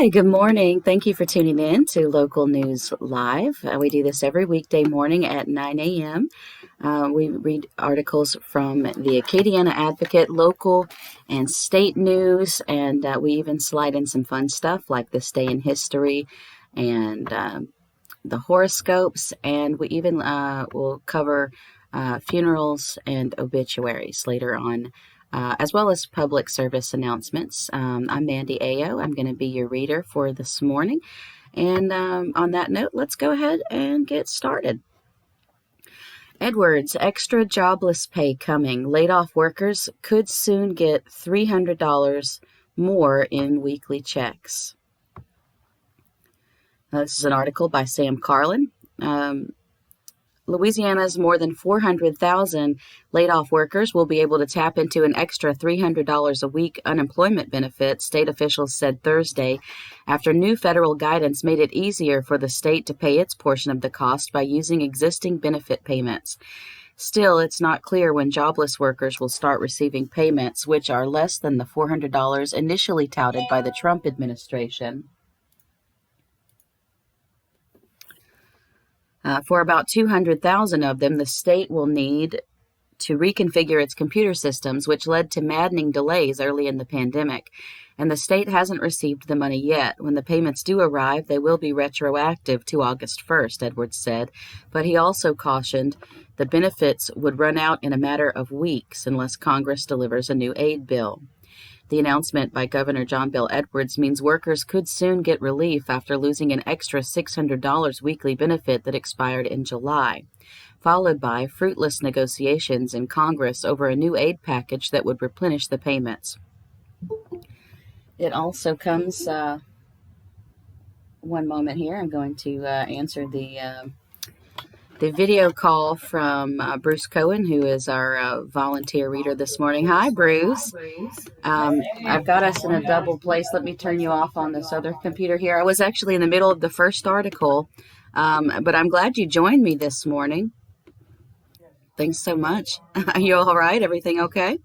Hi, good morning. Thank you for tuning in to Local News Live. We do this every weekday morning at 9 a.m. We read articles from the Acadiana Advocate, local and state news, and we even slide in some fun stuff like this day in history and the horoscopes, and we even will cover funerals and obituaries later on, as well as public service announcements. I'm Mandy Ayo. I'm going to be your reader for this morning. And on that note, let's go ahead and get started. Edwards, extra jobless pay coming. Laid off workers could soon get $300 more in weekly checks. This is an article by Sam Carlin. Louisiana's more than 400,000 laid-off workers will be able to tap into an extra $300 a week unemployment benefit, state officials said Thursday, after new federal guidance made it easier for the state to pay its portion of the cost by using existing benefit payments. Still, it's not clear when jobless workers will start receiving payments, which are less than the $400 initially touted by the Trump administration. For about 200,000 of them, the state will need to reconfigure its computer systems, which led to maddening delays early in the pandemic. And the state hasn't received the money yet. When the payments do arrive, they will be retroactive to August 1st, Edwards said. But he also cautioned the benefits would run out in a matter of weeks unless Congress delivers a new aid bill. The announcement by Governor John Bel Edwards means workers could soon get relief after losing an extra $600 weekly benefit that expired in July, followed by fruitless negotiations in Congress over a new aid package that would replenish the payments. It also comes, one moment here, I'm going to answer the video call from Bruce Cohen, who is our volunteer reader this morning. Hi, Bruce. I've got us in a double place. Let me turn you off on this other computer here. I was actually in the middle of the first article, but I'm glad you joined me this morning. Thanks so much. Are you all right? Everything okay?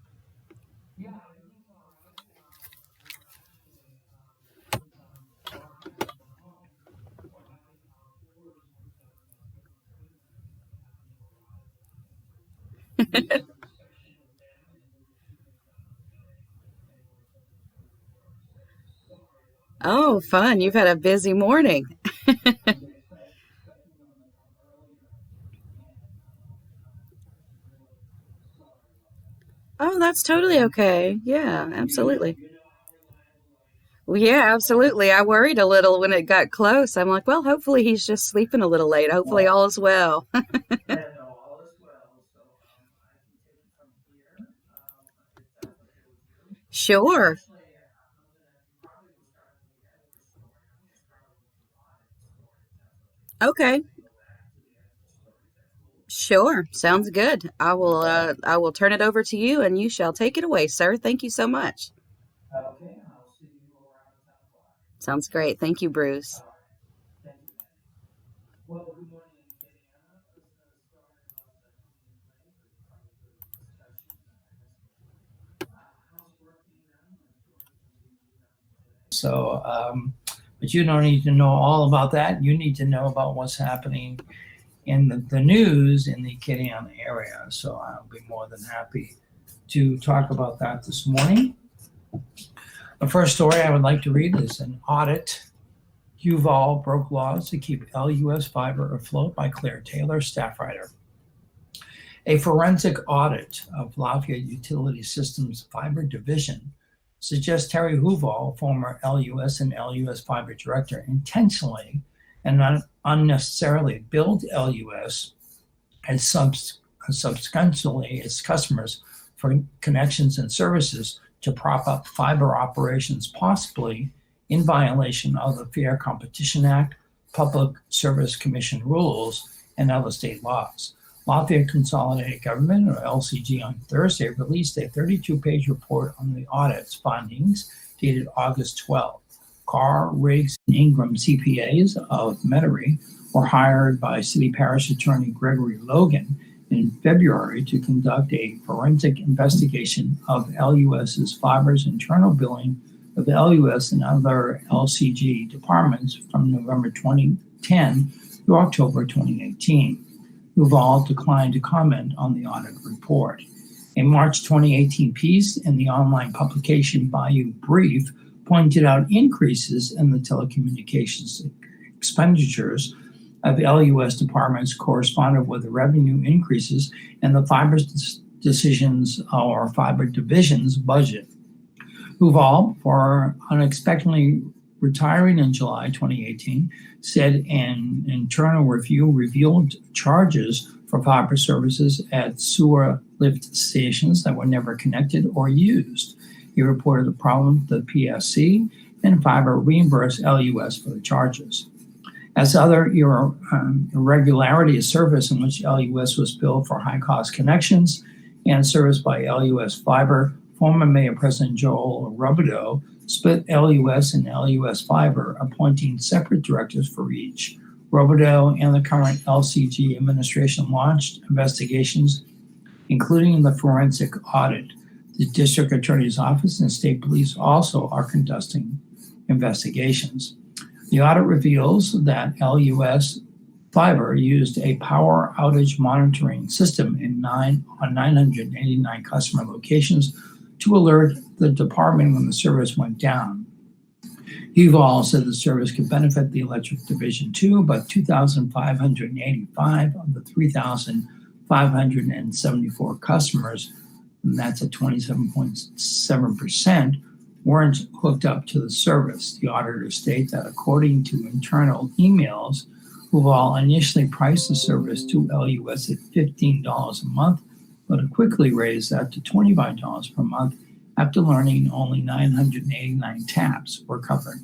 Oh, fun. You've had a busy morning. Oh, that's totally okay. Yeah, absolutely. Well, yeah, absolutely. I worried a little when it got close. I'm like, well, hopefully he's just sleeping a little late. Hopefully all is well. Sure. Okay. Sure. Sounds good. I will turn it over to you and you shall take it away, sir. Thank you so much. Sounds great. Thank you, Bruce. But you don't need to know all about that. You need to know about what's happening in the news in the Acadiana area. So I'll be more than happy to talk about that this morning. The first story I would like to read is an audit. Uval broke laws to keep LUS Fiber afloat by Claire Taylor, staff writer. A forensic audit of Lafayette Utility Systems Fiber Division suggests Terry Huval, former LUS and LUS Fiber director, intentionally and unnecessarily billed LUS as substantially its customers for connections and services to prop up fiber operations, possibly in violation of the Fair Competition Act, Public Service Commission rules, and other state laws. Lafayette Consolidated Government, or LCG, on Thursday released a 32-page report on the audit's findings dated August 12. Carr, Riggs, and Ingram CPAs of Metairie were hired by City Parish Attorney Gregory Logan in February to conduct a forensic investigation of LUS's fiber's internal billing of LUS and other LCG departments from November 2010 through October 2018. Rouge declined to comment on the audit report. A March 2018 piece in the online publication Bayou Brief pointed out increases in the telecommunications expenditures of LUS departments corresponded with the revenue increases in the fiber division's budget. Rouge, for unexpectedly retiring in July 2018, said an internal review revealed charges for fiber services at sewer lift stations that were never connected or used. He reported the problem to the PSC, and fiber reimbursed LUS for the charges. As other irregularity of service in which LUS was billed for high-cost connections and service by LUS Fiber, former Mayor President Joel Robideau split LUS and LUS Fiber, appointing separate directors for each. Robideau and the current LCG administration launched investigations, including the forensic audit. The district attorney's office and state police also are conducting investigations. The audit reveals that LUS Fiber used a power outage monitoring system on 989 customer locations to alert the department when the service went down. Rouge said the service could benefit the electric division too, but 2,585 of the 3,574 customers, and that's at 27.7%, weren't hooked up to the service. The auditors state that according to internal emails, Rouge initially priced the service to LUS at $15 a month, but it quickly raised that to $25 per month after learning only 989 taps were covered.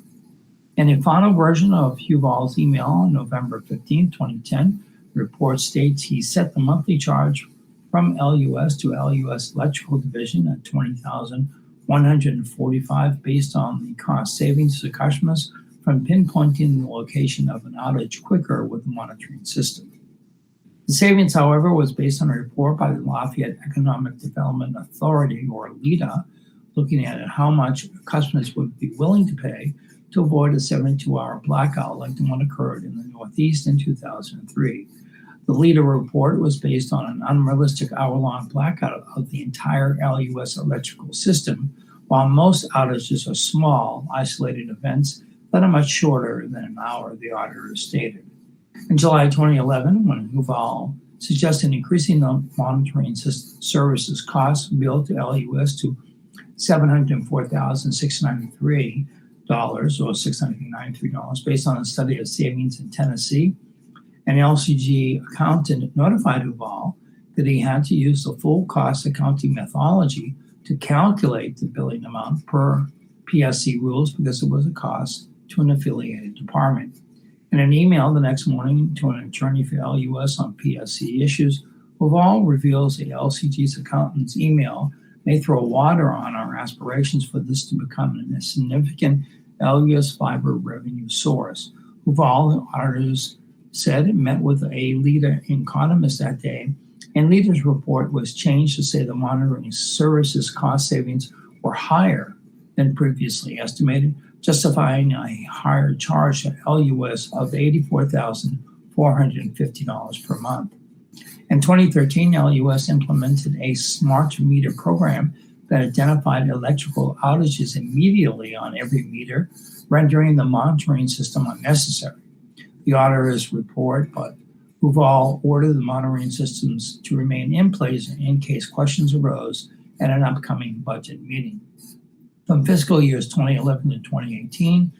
In a final version of Rouge's email on November 15, 2010, the report states he set the monthly charge from LUS to LUS Electrical Division at $20,145 based on the cost savings to customers from pinpointing the location of an outage quicker with the monitoring system. The savings, however, was based on a report by the Lafayette Economic Development Authority, or LEDA, looking at how much customers would be willing to pay to avoid a 72-hour blackout like the one occurred in the Northeast in 2003. The LEDA report was based on an unrealistic hour-long blackout of the entire LUS electrical system, while most outages are small, isolated events that are much shorter than an hour, the auditor stated. In July 2011, when Rouge suggested increasing the monitoring services costs billed to LUS to $704,693, or $693, based on a study of savings in Tennessee, an LCG accountant notified Rouge that he had to use the full cost accounting methodology to calculate the billing amount per PSC rules because it was a cost to an affiliated department. In an email the next morning to an attorney for LUS on PSC issues, Rouge reveals the LCG's accountant's email may throw water on our aspirations for this to become a significant LUS Fiber revenue source. Rouge, the auditors said, met with a LEDA economist that day, and LEDA's report was changed to say the monitoring services cost savings were higher than previously estimated, justifying a higher charge to LUS of $84,450 per month. In 2013, LUS implemented a smart meter program that identified electrical outages immediately on every meter, rendering the monitoring system unnecessary. The auditors report, but Rouge ordered the monitoring systems to remain in place in case questions arose at an upcoming budget meeting. From fiscal years 2011 to 2018,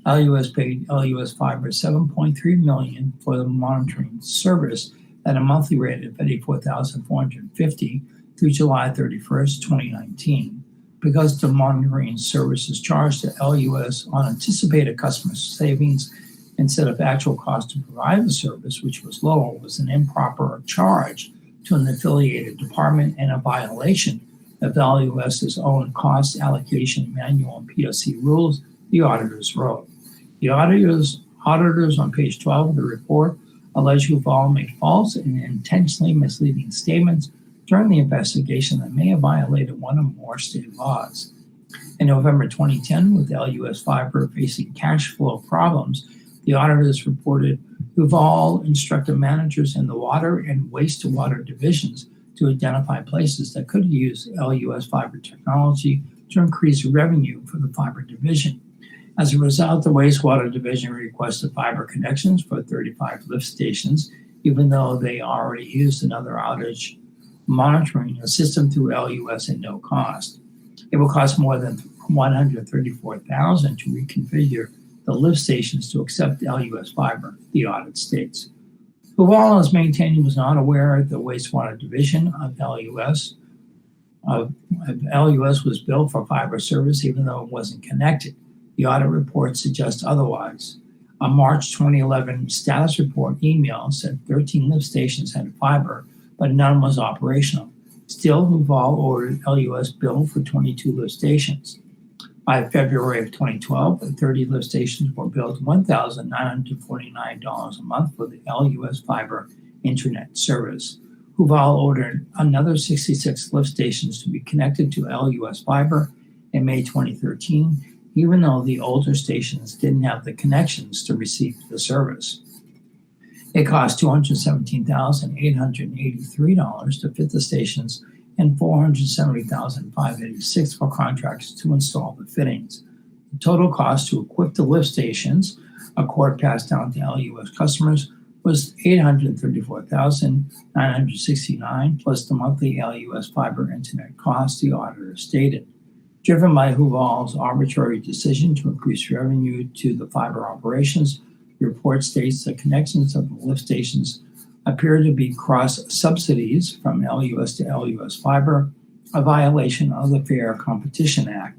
LUS paid LUS Fiber $7.3 million for the monitoring service at a monthly rate of $84,450 through July 31st, 2019. Because the monitoring service is charged to LUS on anticipated customer savings instead of actual cost to provide the service, which was lower, was an improper charge to an affiliated department and a violation of LUS's own cost allocation manual and PSC rules, the auditors wrote. The auditors on page 12 of the report allege Rouge made false and intentionally misleading statements during the investigation that may have violated one or more state laws. In November 2010, with LUS Fiber facing cash flow problems, the auditors reported Duval instructed managers in the water and wastewater divisions to identify places that could use LUS Fiber technology to increase revenue for the fiber division. As a result, the wastewater division requested fiber connections for 35 lift stations, even though they already used another outage monitoring system through LUS at no cost. It will cost more than $134,000 to reconfigure the lift stations to accept LUS Fiber, the audit states. Duval is maintaining he was not aware the wastewater division of LUS was billed for fiber service even though it wasn't connected. The audit report suggests otherwise. A March 2011 status report email said 13 lift stations had fiber, but none was operational. Still, Duval ordered LUS bill for 22 lift stations. By February of 2012, 30 lift stations were billed $1,949 a month for the LUS Fiber internet service. Duval ordered another 66 lift stations to be connected to LUS Fiber in May 2013, even though the older stations didn't have the connections to receive the service. It cost $217,883 to fit the stations and $470,586 for contracts to install the fittings. The total cost to equip the lift stations, a court passed down to LUS customers, was $834,969 plus the monthly LUS Fiber internet cost, the auditor stated. Driven by Duval's arbitrary decision to increase revenue to the fiber operations, the report states that connections of the lift stations appear to be cross-subsidies from LUS to LUS Fiber, a violation of the Fair Competition Act.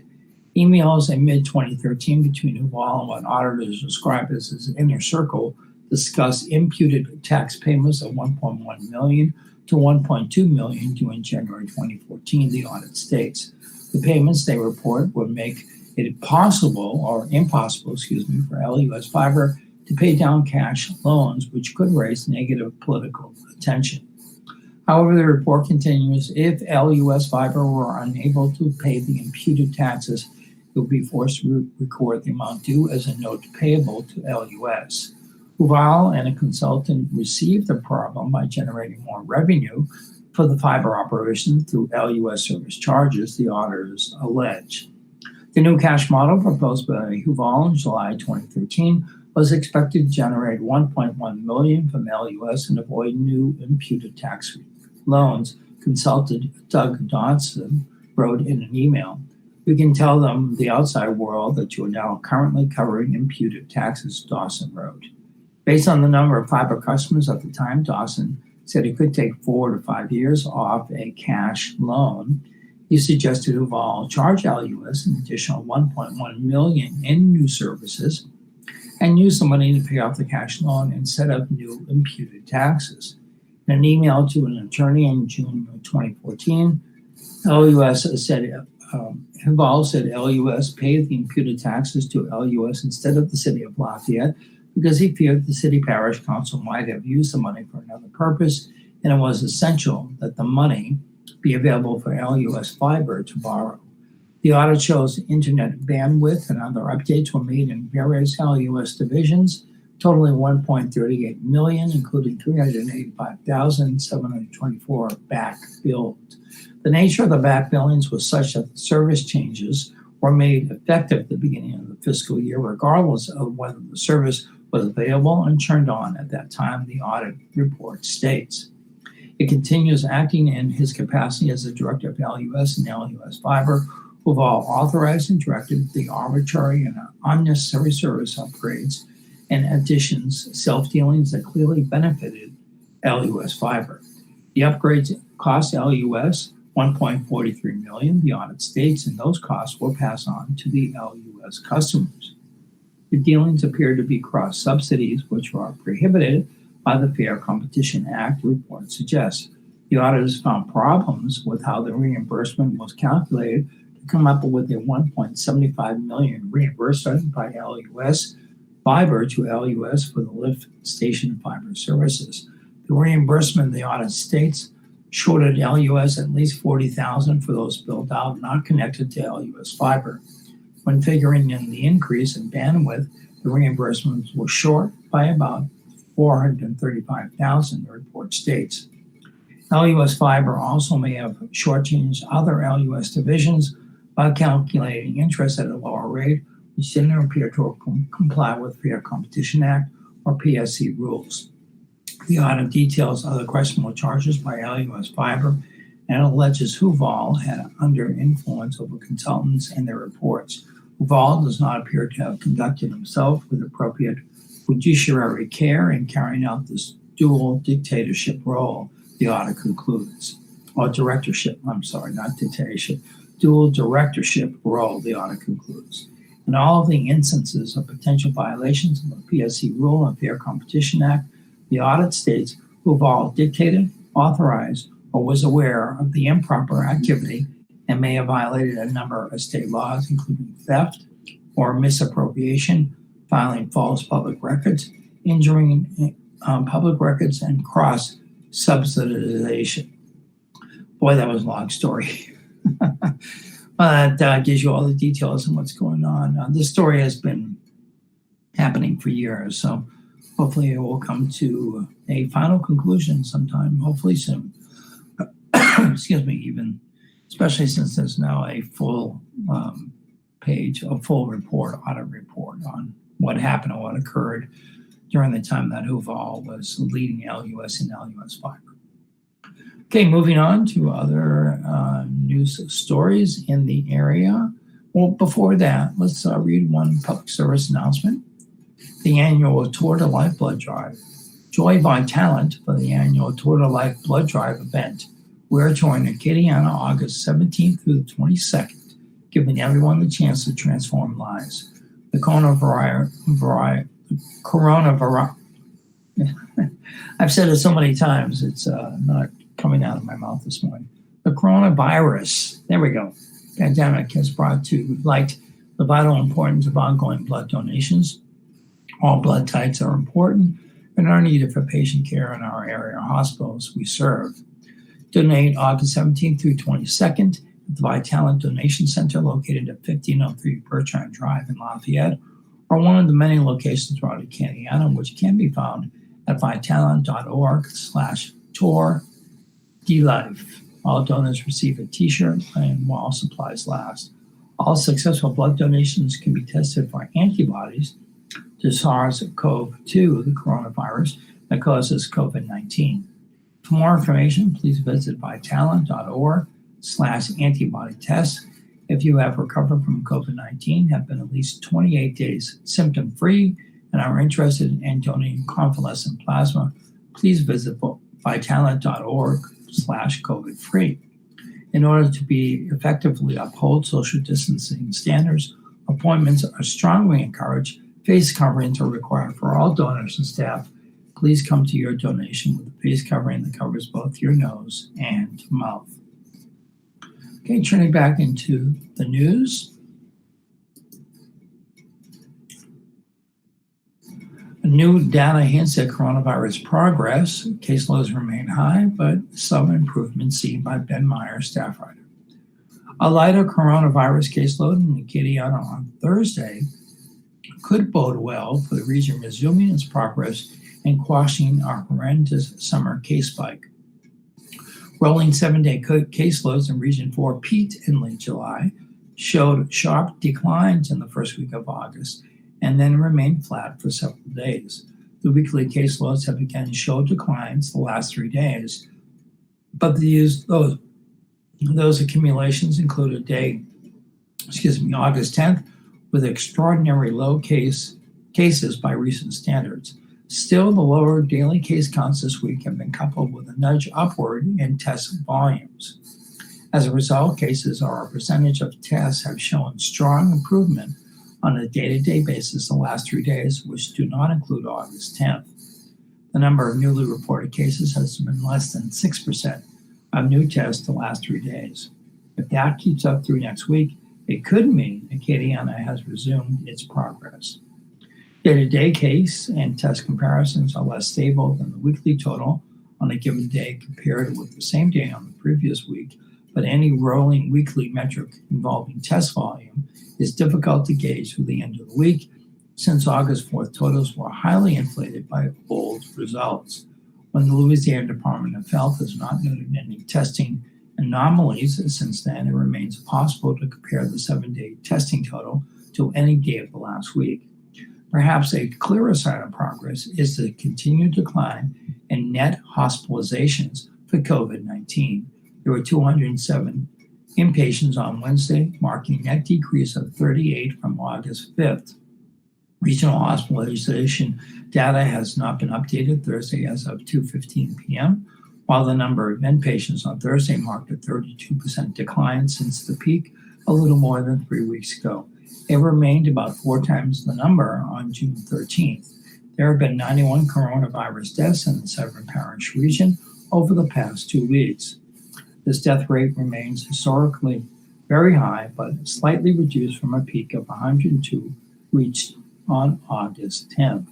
Emails in mid-2013 between Duval and what auditors describe as his inner circle discuss imputed tax payments of $1.1 million to $1.2 million due in January 2014, the audit states. The payments, they report, would make it impossible for LUS Fiber to pay down cash loans, which could raise negative political attention. However, the report continues, if LUS Fiber were unable to pay the imputed taxes, it would be forced to record the amount due as a note payable to LUS. Duval and a consultant received the problem by generating more revenue for the fiber operation through LUS service charges, the auditors allege. The new cash model proposed by Duval in July 2013 was expected to generate $1.1 million from LUS and avoid new imputed tax loans, consultant Doug Dodson wrote in an email. You can tell them, the outside world, that you are now currently covering imputed taxes, Dawson wrote. Based on the number of fiber customers at the time, Dawson said it could take 4 to 5 years off a cash loan. He suggested Duval charge LUS an additional $1.1 million in new services and use the money to pay off the cash loan instead of new imputed taxes. In an email to an attorney in June of 2014, Duval said LUS paid the imputed taxes to LUS instead of the city of Lafayette because he feared the city parish council might have used the money for another purpose, and it was essential that the money be available for LUS Fiber to borrow. The audit shows internet bandwidth and other updates were made in various LUS divisions, totaling $1.38 million, including $385,724 back billed. The nature of the back billings was such that the service changes were made effective at the beginning of the fiscal year, regardless of whether the service was available and turned on at that time, the audit report states. It continues acting in his capacity as the director of LUS and LUS Fiber, who have all authorized and directed the arbitrary and unnecessary service upgrades and additions, self-dealings that clearly benefited LUS Fiber. The upgrades cost LUS $1.43 million, the audit states, and those costs will pass on to the LUS customers. The dealings appear to be cross-subsidies, which are prohibited by the Fair Competition Act, the report suggests. The auditors found problems with how the reimbursement was calculated to come up with a $1.75 million reimbursement by LUS Fiber to LUS for the lift station fiber services. The reimbursement, the audit states, shorted LUS at least 40,000 for those built out not connected to LUS Fiber. When figuring in the increase in bandwidth, the reimbursements were short by about 435,000, the report states. LUS Fiber also may have shortchanged other LUS divisions by calculating interest at a lower rate, which didn't appear to comply with Fair Competition Act or PSC rules. The audit details other questionable charges by LUS Fiber and alleges Huval had under influence over consultants and their reports. Huval does not appear to have conducted himself with appropriate fiduciary care in carrying out this dual dictatorship role, the audit concludes. Or directorship, not dictatorship, dual directorship role, the audit concludes. In all of the instances of potential violations of the PSC rule and Fair Competition Act, the audit states Huval dictated, authorized, or was aware of the improper activity and may have violated a number of state laws, including theft or misappropriation, filing false public records, injuring public records, and cross-subsidization. Boy, that was a long story. That gives you all the details on what's going on. This story has been happening for years, so hopefully it will come to a final conclusion sometime, hopefully soon. Excuse me, especially since there's now a full page, a full report, audit report on what happened and what occurred during the time that Huval was leading LUS and LUS Fiber. Okay, moving on to other news stories in the area. Well, before that, let's read one public service announcement. The annual Tour de Life Blood Drive. Joy by Talent for the annual Tour de Life Blood Drive event. We're touring Acadiana August 17th through the 22nd, giving everyone the chance to transform lives. The coronavirus I've said it so many times, it's not coming out of my mouth this morning. The coronavirus, there we go, pandemic has brought to light the vital importance of ongoing blood donations. All blood types are important and are needed for patient care in our area hospitals we serve. Donate August 17th through 22nd at the Vitalent Donation Center located at 1503 Bertrand Drive in Lafayette, or one of the many locations throughout Acadiana, which can be found at vitalent.org/tour-de-life. All donors receive a t-shirt and while supplies last. All successful blood donations can be tested for antibodies to SARS-CoV-2, the coronavirus that causes COVID-19. For more information, please visit vitalent.org/antibody test. If you have recovered from COVID-19, have been at least 28 days symptom-free, and are interested in donating convalescent plasma, please visit vitalent.org/COVID-free. In order to be effectively uphold social distancing standards, appointments are strongly encouraged. Face coverings are required for all donors and staff. Please come to your donation with a face covering that covers both your nose and mouth. Okay, turning back into the news. New data hints at coronavirus progress. Caseloads remain high, but some improvements seen by Ben Meyer, staff writer. A lighter coronavirus caseload in Acadiana on Thursday could bode well for the region resuming its progress and quashing our horrendous summer case spike. Rolling 7-day caseloads in Region 4 peaked in late July, showed sharp declines in the first week of August, and then remained flat for several days. The weekly caseloads have again showed declines the last 3 days, but those accumulations include a day, August 10th, with extraordinary low cases by recent standards. Still, the lower daily case counts this week have been coupled with a nudge upward in test volumes. As a result, cases or a percentage of tests have shown strong improvement on a day-to-day basis the last 3 days, which do not include August 10th. The number of newly reported cases has been less than 6% of new tests the last 3 days. If that keeps up through next week, it could mean Acadiana has resumed its progress. Day-to-day case and test comparisons are less stable than the weekly total, on a given day compared with the same day on the previous week, but any rolling weekly metric involving test volume is difficult to gauge through the end of the week, since August 4th totals were highly inflated by old results. When the Louisiana Department of Health has not noted any testing anomalies since then, it remains possible to compare the 7-day testing total to any day of the last week. Perhaps a clearer sign of progress is the continued decline in net hospitalizations for COVID-19. There were 207 inpatients on Wednesday, marking a net decrease of 38 from August 5th. Regional hospitalization data has not been updated Thursday as of 2:15 p.m., while the number of inpatients on Thursday marked a 32% decline since the peak a little more than 3 weeks ago. It remained about 4 times the number on June 13th. There have been 91 coronavirus deaths in the Severn Parish region over the past 2 weeks. This death rate remains historically very high, but slightly reduced from a peak of 102 reached on August 10th.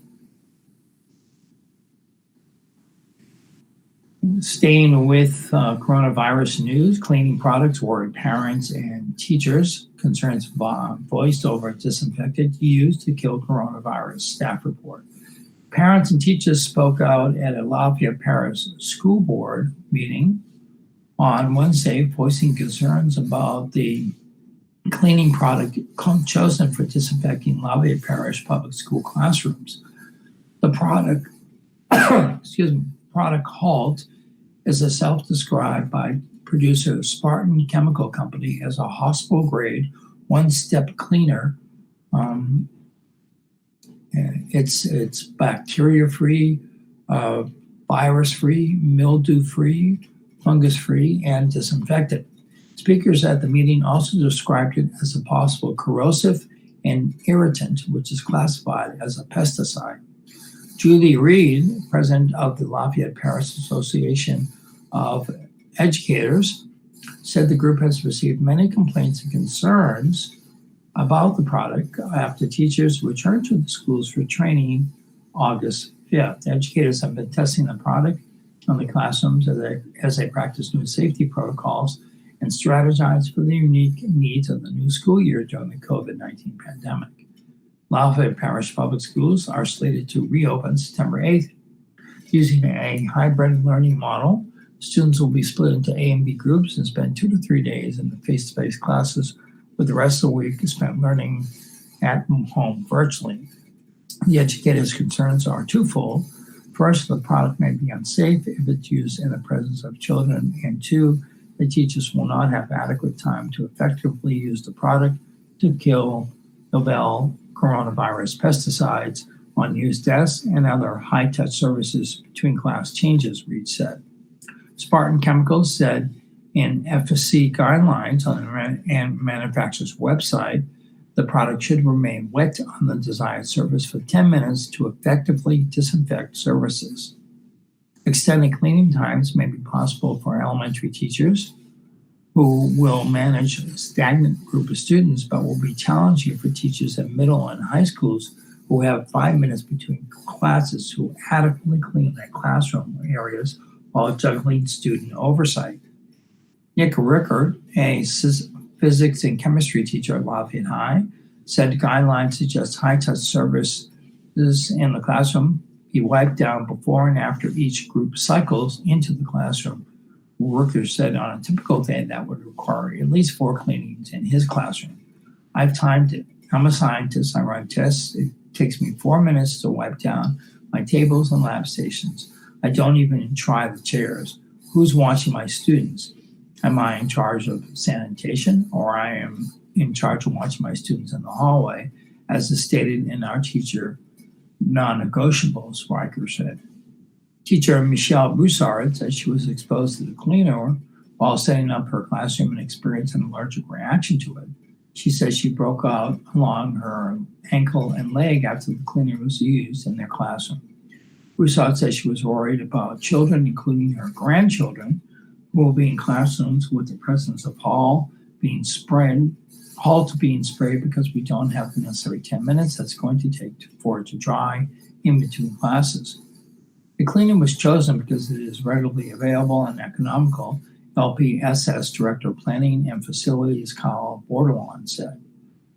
Staying with coronavirus news, cleaning products worried parents and teachers. Concerns voiced over disinfectant used to kill coronavirus, staff report. Parents and teachers spoke out at a Lafayette Parish school board meeting on Wednesday, voicing concerns about the cleaning product chosen for disinfecting Lafayette Parish public school classrooms. The product, product HALT is a self-described by producer Spartan Chemical Company as a hospital-grade one-step cleaner. It's bacteria-free, virus-free, mildew-free, fungus-free, and disinfectant. Speakers at the meeting also described it as a possible corrosive and irritant, which is classified as a pesticide. Julie Reed, president of the Lafayette Parish Association of Educators, said the group has received many complaints and concerns about the product after teachers returned to the schools for training August 5th. Educators have been testing the product in the classrooms as they practice new safety protocols and strategize for the unique needs of the new school year during the COVID-19 pandemic. Lafayette Parish Public Schools are slated to reopen September 8th. Using a hybrid learning model, students will be split into A and B groups and spend 2 to 3 days in the face-to-face classes, with the rest of the week spent learning at home virtually. The educators' concerns are twofold. First, the product may be unsafe if it's used in the presence of children, and 2, the teachers will not have adequate time to effectively use the product to kill novel coronavirus pesticides on used desks and other high-touch services between class changes, Reed said. Spartan Chemicals said in FSC guidelines on the manufacturer's website, the product should remain wet on the desired surface for 10 minutes to effectively disinfect surfaces. Extended cleaning times may be possible for elementary teachers who will manage a stagnant group of students, but will be challenging for teachers at middle and high schools who have 5 minutes between classes to adequately clean their classroom areas while juggling student oversight. Nick Rickard, a physics and chemistry teacher at Lafayette High, said guidelines suggest high-touch surfaces in the classroom be wiped down before and after each group cycles into the classroom. Rickard said on a typical day that would require at least 4 cleanings in his classroom. I've timed it. I'm a scientist. I run tests. It takes me 4 minutes to wipe down my tables and lab stations. I don't even try the chairs. Who's watching my students? Am I in charge of sanitation, or I am in charge of watching my students in the hallway, as is stated in our teacher non-negotiables, Riker said. Teacher Michelle Broussard said she was exposed to the cleaner while setting up her classroom and experienced an allergic reaction to it. She says she broke out along her ankle and leg after the cleaner was used in their classroom. Broussard said she was worried about children, including her grandchildren, who will be in classrooms with the presence of HALT being sprayed because we don't have the necessary 10 minutes that's going to take for it to dry in between classes. The cleaner was chosen because it is readily available and economical, LPSS Director of Planning and Facilities Kyle Bordelon said.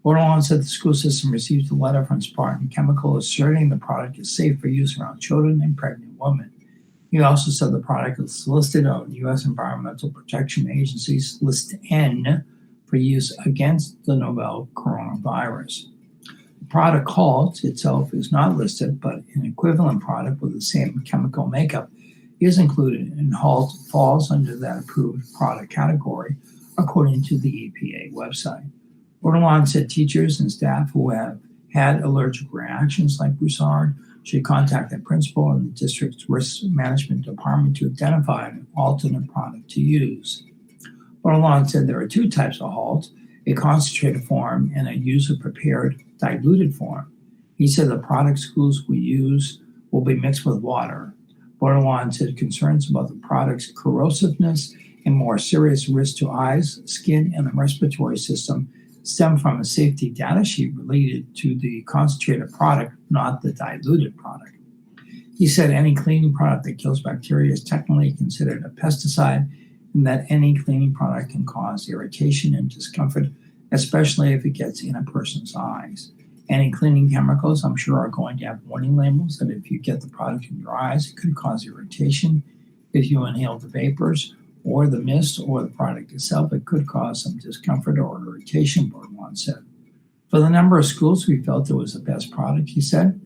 Bordelon said the school system received a letter from Spartan Chemical asserting the product is safe for use around children and pregnant women. He also said the product is listed on the U.S. Environmental Protection Agency's List N for use against the novel coronavirus. The product HALT itself is not listed, but an equivalent product with the same chemical makeup is included, and HALT falls under that approved product category, according to the EPA website. Bordelon said teachers and staff who have had allergic reactions like Broussard should contact their principal and the district's risk management department to identify an alternate product to use. Bordelon said there are two types of HALT, a concentrated form and a user-prepared diluted form. He said the product schools will use will be mixed with water. Bordelon said concerns about the product's corrosiveness and more serious risk to eyes, skin, and the respiratory system stem from a safety data sheet related to the concentrated product, not the diluted product. He said any cleaning product that kills bacteria is technically considered a pesticide, and that any cleaning product can cause irritation and discomfort, especially if it gets in a person's eyes. Any cleaning chemicals, I'm sure, are going to have warning labels that if you get the product in your eyes, it could cause irritation. If you inhale the vapors or the mist or the product itself, it could cause some discomfort or irritation, Bordelon said. For the number of schools, we felt it was the best product, he said.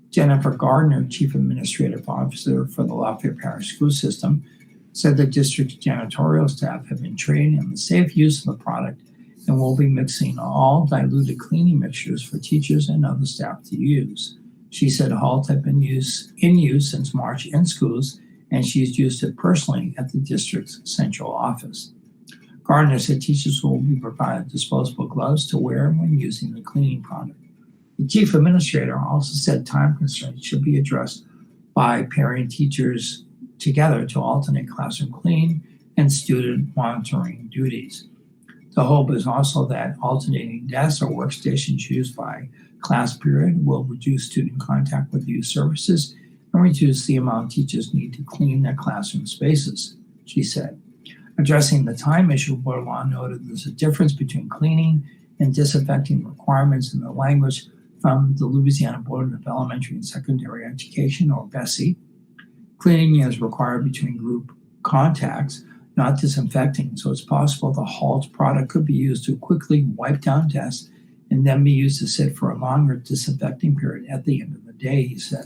Jennifer Gardner, Chief Administrative Officer for the Lafayette Parish School System, said the district's janitorial staff have been trained in the safe use of the product and will be mixing all diluted cleaning mixtures for teachers and other staff to use. She said HALT had been in use since March in schools, and she's used it personally at the district's central office. Gardner said teachers will be provided disposable gloves to wear when using the cleaning product. The chief administrator also said time constraints should be addressed by pairing teachers together to alternate classroom cleaning and student monitoring duties. The hope is also that alternating desks or workstations used by class period will reduce student contact with youth services and reduce the amount teachers need to clean their classroom spaces, she said. Addressing the time issue, Bordelon noted there's a difference between cleaning and disinfecting requirements in the language from the Louisiana Board of Elementary and Secondary Education, or BESE. Cleaning is required between group contacts, not disinfecting, so it's possible the HALT product could be used to quickly wipe down desks and then be used to sit for a longer disinfecting period at the end of the day, he said.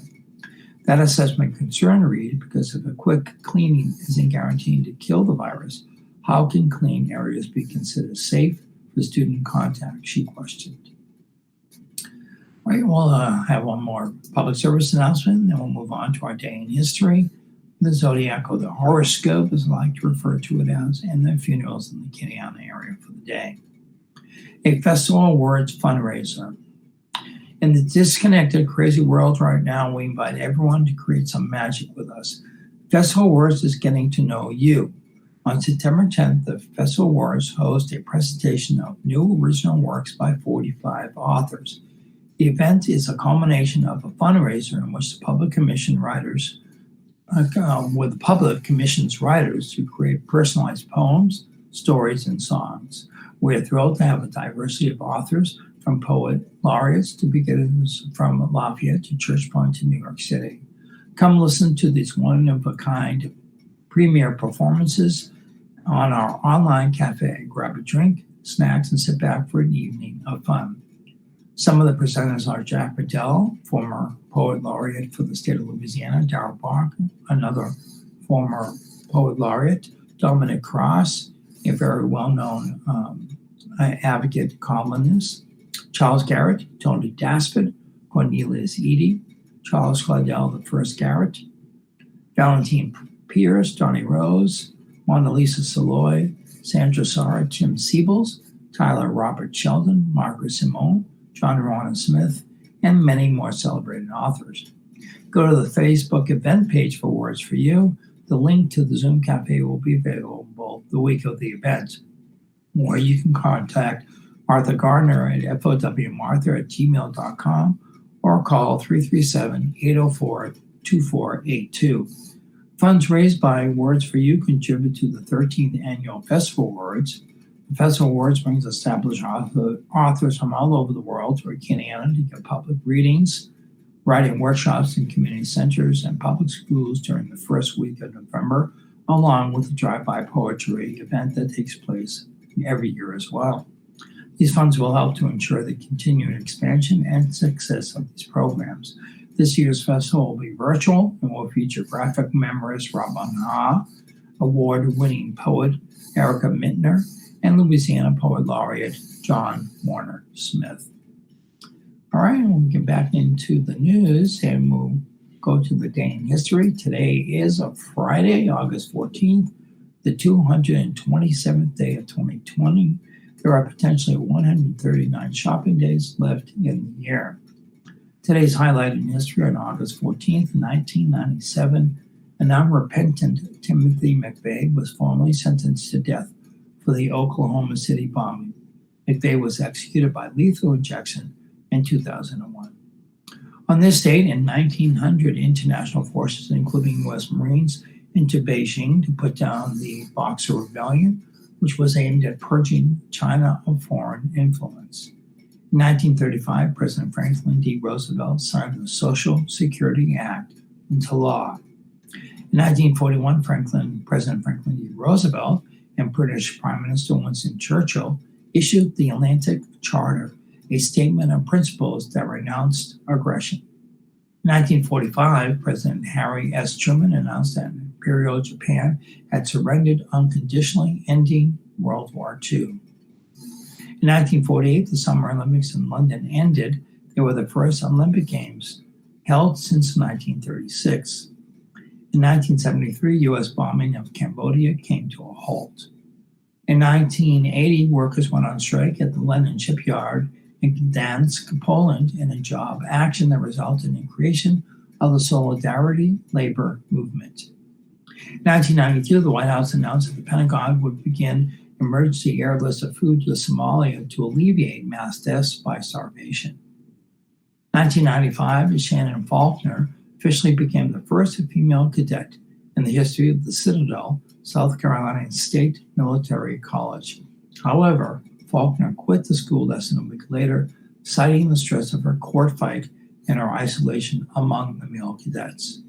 That assessment concerned Reed because if a quick cleaning isn't guaranteed to kill the virus, how can clean areas be considered safe for student contact, she questioned. All right, we'll have one more public service announcement, then we'll move on to our day in history, the zodiac or the horoscope, as I like to refer to it as, and the funerals in the Kittiana area for the day. A Festival of Words fundraiser. In the disconnected, crazy world right now, we invite everyone to create some magic with us. Festival of Words is getting to know you. On September 10th, the Festival of Words hosts a presentation of new original works by 45 authors. The event is a culmination of a fundraiser in which the public commissions writers to create personalized poems, stories, and songs. We're thrilled to have a diversity of authors, from poet laureates to beginners from Lafayette to Church Point to New York City. Come listen to these one-of-a-kind premiere performances on our online cafe. Grab a drink, snacks, and sit back for an evening of fun. Some of the presenters are Jack Bedell, former poet laureate for the state of Louisiana, Darrell Barker, another former poet laureate, Dominic Cross, a very well-known advocate columnist, Charles Garrett, Tony Daspit, Cornelius Eady, Charles Claudel I Garrett, Valentine Pierce, Donnie Rose, Mona Lisa Saloy, Sandra Sara, Tim Siebels, Tyler Robert Sheldon, Margaret Simone, John Ronan Smith, and many more celebrated authors. Go to the Facebook event page for Words for You. The link to the Zoom Cafe will be available the week of the event. Or you can contact Martha Gardner at fowmartha@gmail.com or call 337-804 2482. Funds raised by Words for You contribute to the 13th Annual Festival Awards. The Festival Awards brings established authors from all over the world to Acadiana to give public readings, writing workshops in community centers and public schools during the first week of November, along with the drive-by poetry event that takes place every year as well. These funds will help to ensure the continued expansion and success of these programs. This year's festival will be virtual and will feature graphic memoirist Robin Ha, award-winning poet Erica Mintner, and Louisiana Poet Laureate John Warner Smith. All right, we'll get back into the news and we'll go to the day in history. Today is a Friday, August 14th, the 227th day of 2020. There are potentially 139 shopping days left in the year. Today's highlight in history on August 14th, 1997, an unrepentant Timothy McVeigh was formally sentenced to death for the Oklahoma City bombing. McVeigh was executed by lethal injection in 2001. On this date, in 1900, international forces, including U.S. Marines, entered Beijing to put down the Boxer Rebellion, which was aimed at purging China of foreign influence. In 1935, President Franklin D. Roosevelt signed the Social Security Act into law. In 1941, President Franklin D. Roosevelt and British Prime Minister Winston Churchill issued the Atlantic Charter, a statement of principles that renounced aggression. In 1945, President Harry S. Truman announced that Imperial Japan had surrendered unconditionally, ending World War II. In 1948, the Summer Olympics in London ended. They were the first Olympic Games held since 1936. In 1973, U.S. bombing of Cambodia came to a halt. In 1980, workers went on strike at the Lenin shipyard in Gdansk, Poland, in a job action that resulted in creation of the Solidarity Labor Movement. In 1992, the White House announced that the Pentagon would begin emergency airlifts of food to Somalia to alleviate mass deaths by starvation. 1995, Shannon Faulkner officially became the first female cadet in the history of the Citadel, South Carolina State Military College. However, Faulkner quit the school less than a week later, citing the stress of her court fight and her isolation among the male cadets.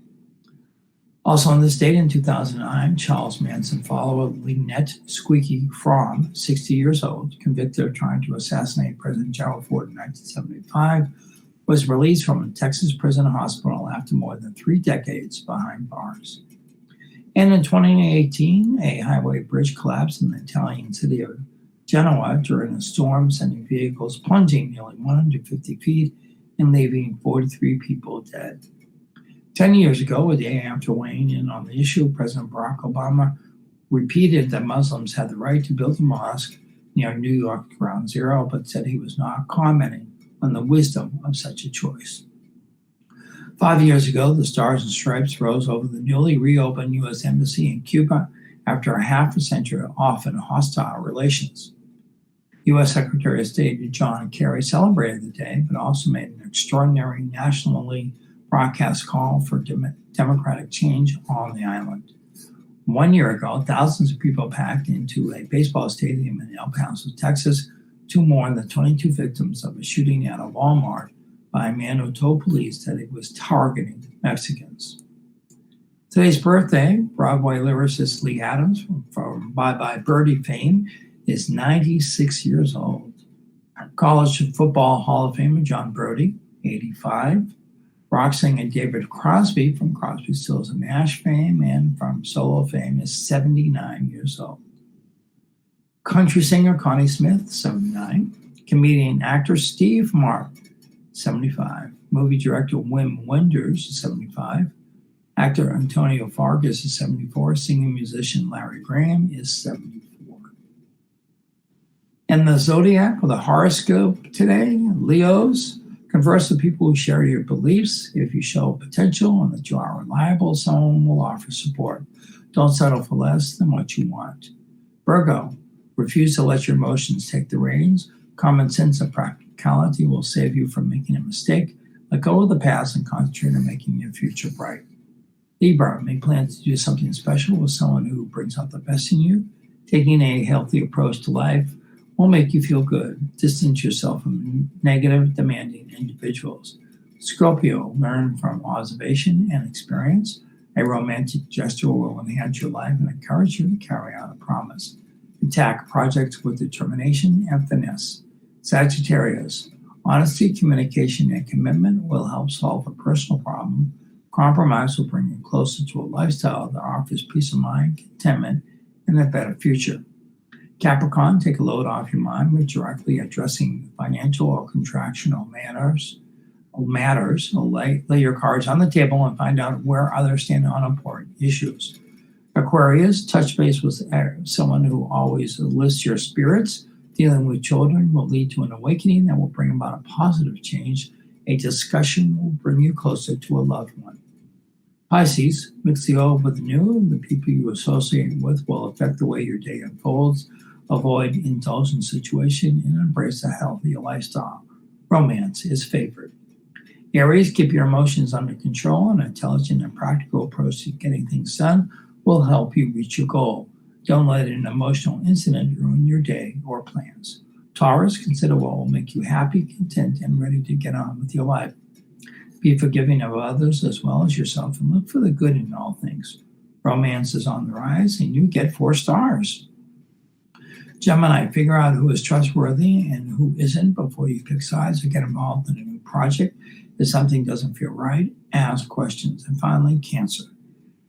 Also on this date in 2009, Charles Manson follower Lynette Squeaky Fromm, 60 years old, convicted of trying to assassinate President Gerald Ford in 1975, was released from a Texas prison hospital after more than 3 decades behind bars. And in 2018, a highway bridge collapsed in the Italian city of Genoa during a storm, sending vehicles plunging nearly 150 feet and leaving 43 people dead. 10 years ago, a day after weighing in on the issue, President Barack Obama repeated that Muslims had the right to build a mosque near New York Ground Zero, but said he was not commenting on the wisdom of such a choice. 5 years ago, the Stars and Stripes rose over the newly reopened U.S. Embassy in Cuba after a half a century of often hostile relations. U.S. Secretary of State John Kerry celebrated the day, but also made an extraordinary nationally broadcast call for democratic change on the island. 1 year ago, thousands of people packed into a baseball stadium in El Paso, Texas, to mourn the 22 victims of a shooting at a Walmart by a man who told police that he was targeting Mexicans. Today's birthday, Broadway lyricist Lee Adams from Bye Bye Birdie fame is 96 years old. College football Hall of Famer John Brody, 85. Rock singer David Crosby from Crosby, Stills and Nash fame and from solo fame is 79 years old. Country singer Connie Smith, 79. Comedian actor Steve Martin, 75. Movie director Wim Wenders, 75. Actor Antonio Fargas is 74. Singing musician Larry Graham is 74. And the zodiac or the horoscope today, Leos. Converse with people who share your beliefs. If you show potential and that you are reliable, someone will offer support. Don't settle for less than what you want. Virgo, refuse to let your emotions take the reins. Common sense and practicality will save you from making a mistake. Let go of the past and concentrate on making your future bright. Libra, make plans to do something special with someone who brings out the best in you. Taking a healthy approach to life will make you feel good. Distance yourself from negative, demanding individuals. Scorpio, learn from observation and experience. A romantic gesture will enhance your life and encourage you to carry out a promise. Attack projects with determination and finesse. Sagittarius, honesty, communication, and commitment will help solve a personal problem. Compromise will bring you closer to a lifestyle that offers peace of mind, contentment, and a better future. Capricorn, take a load off your mind with directly addressing financial or contractual matters. Lay your cards on the table and find out where others stand on important issues. Aquarius, touch base with someone who always lifts your spirits. Dealing with children will lead to an awakening that will bring about a positive change. A discussion will bring you closer to a loved one. Pisces, mix the old with the new. The people you associate with will affect the way your day unfolds. Avoid indulgent situations and embrace a healthy lifestyle. Romance is favored. Aries, keep your emotions under control. An intelligent and practical approach to getting things done will help you reach your goal. Don't let an emotional incident ruin your day or plans. Taurus, consider what will make you happy, content, and ready to get on with your life. Be forgiving of others as well as yourself and look for the good in all things. Romance is on the rise and you get 4 stars. Gemini, figure out who is trustworthy and who isn't before you pick sides or get involved in a new project. If something doesn't feel right, ask questions. And finally, Cancer.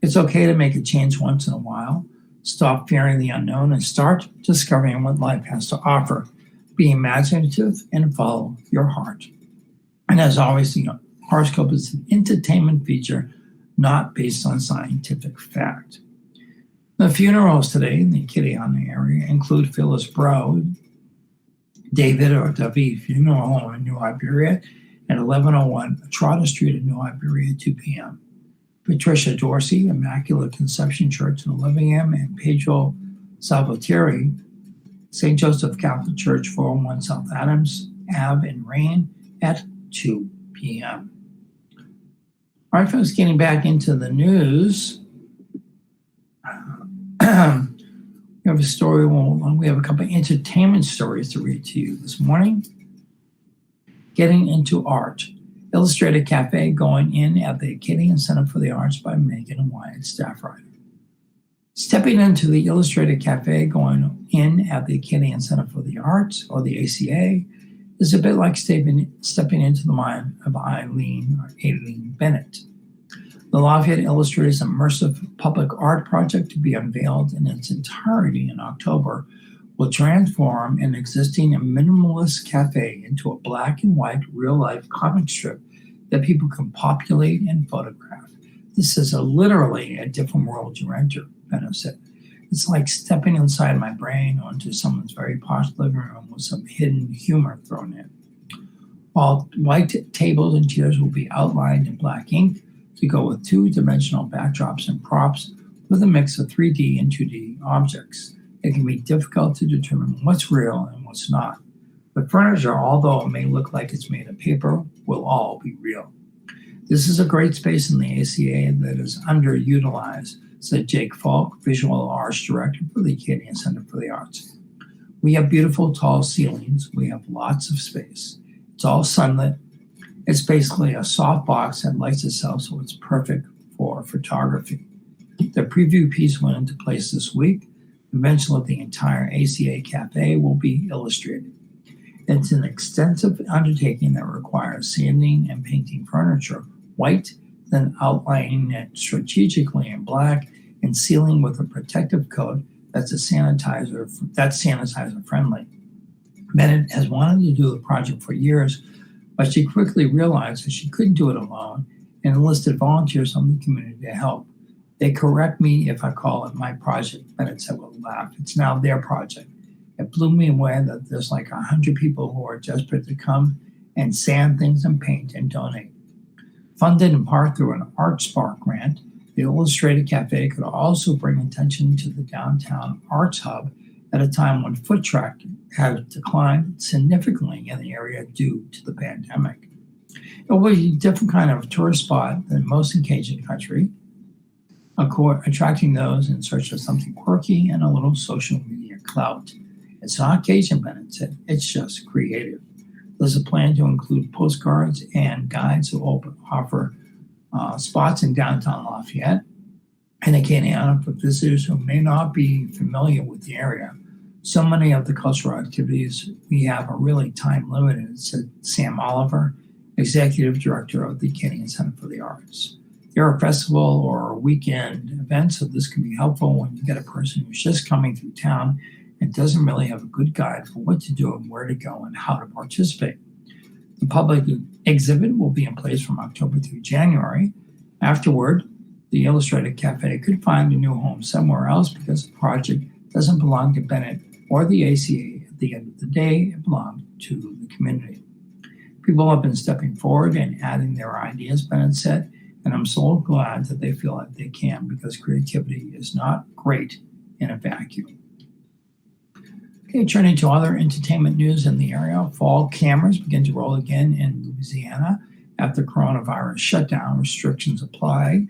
It's okay to make a change once in a while. Stop fearing the unknown and start discovering what life has to offer. Be imaginative and follow your heart. And as always, the horoscope is an entertainment feature, not based on scientific fact. The funerals today in the Kittyhawk area include Phyllis Bro, David or David Funeral Home in New Iberia at 1101 Trotter Street in New Iberia at 2 p.m. Patricia Dorsey, Immaculate Conception Church in Oliveham, and Pedro Salvatierre, St. Joseph Catholic Church, 401 South Adams Ave in Rain at 2 p.m. All right, folks, getting back into the news. We have a story. We have a couple of entertainment stories to read to you this morning. Getting into art. Illustrated Cafe going in at the Acadian Center for the Arts by Megan and Wyatt, staff writer. Stepping into the Illustrated Cafe going in at the Acadian Center for the Arts, or the ACA, is a bit like stepping into the mind of Aileen Bennett. The Lafayette Illustrators immersive public art project, to be unveiled in its entirety in October, will transform an existing minimalist cafe into a black and white real-life comic strip that people can populate and photograph. This is literally a different world you enter, Bennett said. It's like stepping inside my brain onto someone's very posh living room with some hidden humor thrown in. While white tables and chairs will be outlined in black ink to go with 2-dimensional backdrops and props with a mix of 3D and 2D objects. It can be difficult to determine what's real and what's not. The furniture, although it may look like it's made of paper, will all be real. This is a great space in the ACA that is underutilized, said Jake Falk, Visual Arts Director for the Acadian Center for the Arts. We have beautiful tall ceilings. We have lots of space. It's all sunlit. It's basically a soft box that lights itself, so it's perfect for photography. The preview piece went into place this week. Eventually, the entire ACA Cafe will be illustrated. It's an extensive undertaking that requires sanding and painting furniture white, then outlining it strategically in black and sealing with a protective coat that's sanitizer friendly. Bennett has wanted to do the project for years, but she quickly realized that she couldn't do it alone and enlisted volunteers from the community to help. They correct me if I call it my project, Bennett said with a laugh. It's now their project. It blew me away that there's like 100 people who are desperate to come and sand things and paint and donate. Funded in part through an Art Spark grant, the Illustrated Cafe could also bring attention to the downtown arts hub at a time when foot traffic has declined significantly in the area due to the pandemic. It will be a different kind of tourist spot than most in Cajun country, attracting those in search of something quirky and a little social media clout. It's not Cajun, Bennett said. It's just creative. There's a plan to include postcards and guides to offer spots in downtown Lafayette and Acadiana for visitors who may not be familiar with the area. So many of the cultural activities we have are really time limited, said Sam Oliver, Executive Director of the Acadian Center for the Arts. There are festival or weekend events, so this can be helpful when you get a person who's just coming through town and doesn't really have a good guide for what to do and where to go and how to participate. The public exhibit will be in place from October through January. Afterward, the Illustrated Cafe could find a new home somewhere else because the project doesn't belong to Bennett or the ACA. At the end of the day, it belonged to the community. People have been stepping forward and adding their ideas, Bennett said, and I'm so glad that they feel like they can because creativity is not great in a vacuum. Okay, turning to other entertainment news in the area, fall cameras begin to roll again in Louisiana after coronavirus shutdown restrictions apply.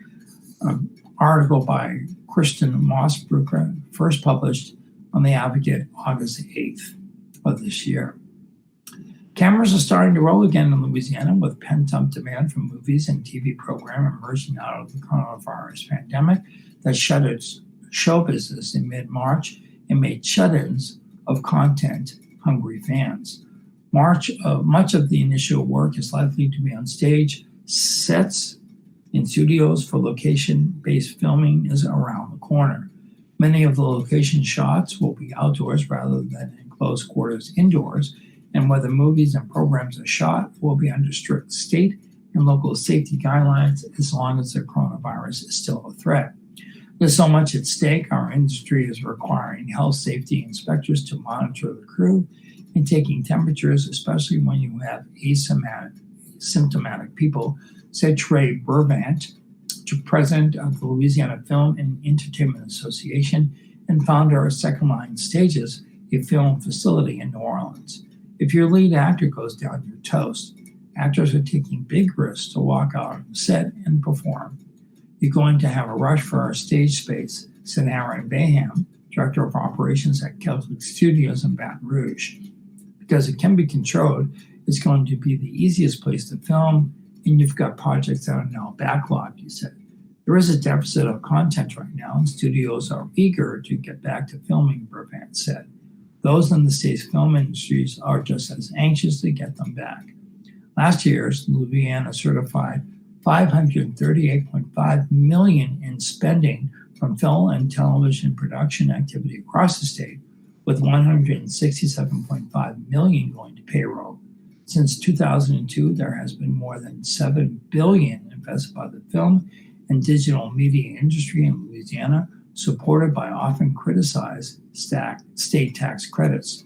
An article by Kristen Mossbrucker, first published on The Advocate August 8th of this year. Cameras are starting to roll again in Louisiana with pent-up demand for movies and TV programming emerging out of the coronavirus pandemic that shuttered show business in mid-March and made shut-ins of content-hungry fans. Much of the initial work is likely to be on stage. Sets in studios for location-based filming is around the corner. Many of the location shots will be outdoors rather than in close quarters indoors, and where the movies and programs are shot will be under strict state and local safety guidelines as long as the coronavirus is still a threat. There's so much at stake. Our industry is requiring health safety inspectors to monitor the crew and taking temperatures, especially when you have asymptomatic people, said Trey Burvant, president of the Louisiana Film and Entertainment Association and founder of Second Line Stages, a film facility in New Orleans. If your lead actor goes down, you're toast. Actors are taking big risks to walk out on the set and perform. You're going to have a rush for our stage space, said Aaron Baham, Director of Operations at Celtic Studios in Baton Rouge. Because it can be controlled, it's going to be the easiest place to film, and you've got projects that are now backlogged, he said. There is a deficit of content right now, and studios are eager to get back to filming, Burvant said. Those in the state's film industries are just as anxious to get them back. Last year, Louisiana certified $538.5 million in spending from film and television production activity across the state, with $167.5 million going to payroll. Since 2002, there has been more than $7 billion invested by the film and digital media industry in Louisiana, supported by often criticized state tax credits.